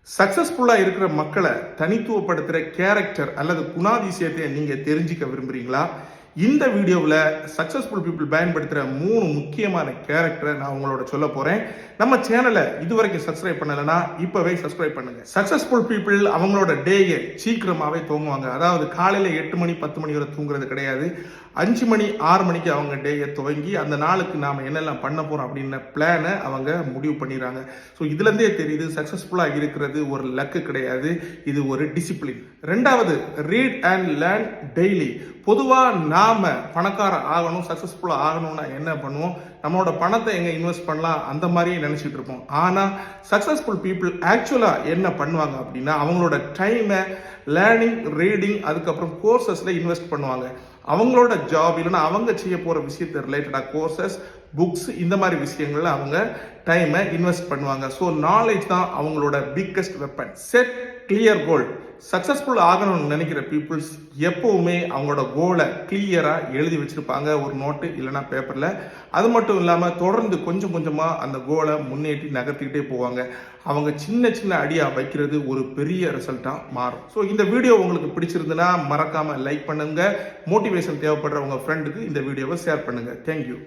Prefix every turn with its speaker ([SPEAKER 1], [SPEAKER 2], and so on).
[SPEAKER 1] சக்சஸ்ஃபுல்லா இருக்கிற மக்களை தனித்துவப்படுத்துற கேரக்டர் அல்லது குணாதிசயத்தை நீங்க தெரிஞ்சுக்க விரும்புறீங்களா? இந்த வீடியோவில் சக்சஸ்ஃபுல் பீப்புள் பயன்படுத்துகிற 3 முக்கியமான கேரக்டரை நான் உங்களோட சொல்ல போறேன். நம்ம சேனலை இதுவரைக்கும் சப்ஸ்கிரைப் பண்ணலைன்னா இப்பவே சப்ஸ்கிரைப் பண்ணுங்க. சக்சஸ்ஃபுல் பீப்புள் அவங்களோட டேயை சீக்கிரமாவே தூங்குவாங்க. அதாவது காலையில 8 மணி 10 மணி வரை தூங்குறது கிடையாது. 5 மணி 6 மணிக்கு அவங்க டேயை துவங்கி அந்த நாளுக்கு நாம என்னெல்லாம் பண்ண போறோம் அப்படின்ற பிளானை அவங்க முடிவு பண்ணிடுறாங்க. ஸோ இதுல இருந்தே தெரியுது சக்சஸ்ஃபுல்லா இருக்கிறது ஒரு லக்கு கிடையாது, இது ஒரு டிசிப்ளின். ரெண்டாவது, ரீட் அண்ட் லேர்ன் டெய்லி. பொதுவா நாம பணக்கார ஆகணும், சக்சஸ்ஃபுல்லா ஆகணும்னா என்ன பண்ணுவோம்? நம்மளோட பணத்தை எங்க இன்வெஸ்ட் பண்ணலாம் அந்த மாதிரியே நினைச்சிட்டு இருப்போம். ஆனா சக்சஸ்ஃபுல் பீப்புள் ஆக்சுவலா என்ன பண்ணுவாங்க அப்படின்னா அவங்களோட டைமை லேர்னிங், ரீடிங், அதுக்கப்புறம் கோர்சஸ்ல இன்வெஸ்ட் பண்ணுவாங்க. அவங்களோட ஜாப் இல்லைன்னா அவங்க செய்ய போற விஷயத்தை ரிலேட்டடா கோர்சஸ், புக்ஸ், இந்த மாதிரி விஷயங்கள்ல அவங்க டைமை இன்வெஸ்ட் பண்ணுவாங்க. ஸோ நாலேஜ் தான் அவங்களோட பிக்கஸ்ட் வெப்பன். செட் கிளியர் கோல். சக்சஸ்ஃபுல் ஆகணும்னு நினைக்கிற பீப்புள்ஸ் எப்பவுமே அவங்களோட கோலை கிளியரா எழுதி வச்சிருப்பாங்க, ஒரு நோட்டு இல்லைன்னா பேப்பர்ல. அது மட்டும் இல்லாம தொடர்ந்து கொஞ்சம் கொஞ்சமா அந்த கோலை முன்னேற்றி நகர்த்திக்கிட்டே போவாங்க. அவங்க சின்ன சின்ன அடியா வைக்கிறது ஒரு பெரிய ரிசல்ட்டா மாறும். ஸோ இந்த வீடியோ உங்களுக்கு பிடிச்சிருந்துன்னா மறக்காம லைக் பண்ணுங்க. மோட்டிவேஷன் தேவைப்படுற உங்க ஃப்ரெண்டுக்கு இந்த வீடியோவை ஷேர் பண்ணுங்க. தேங்க்யூ.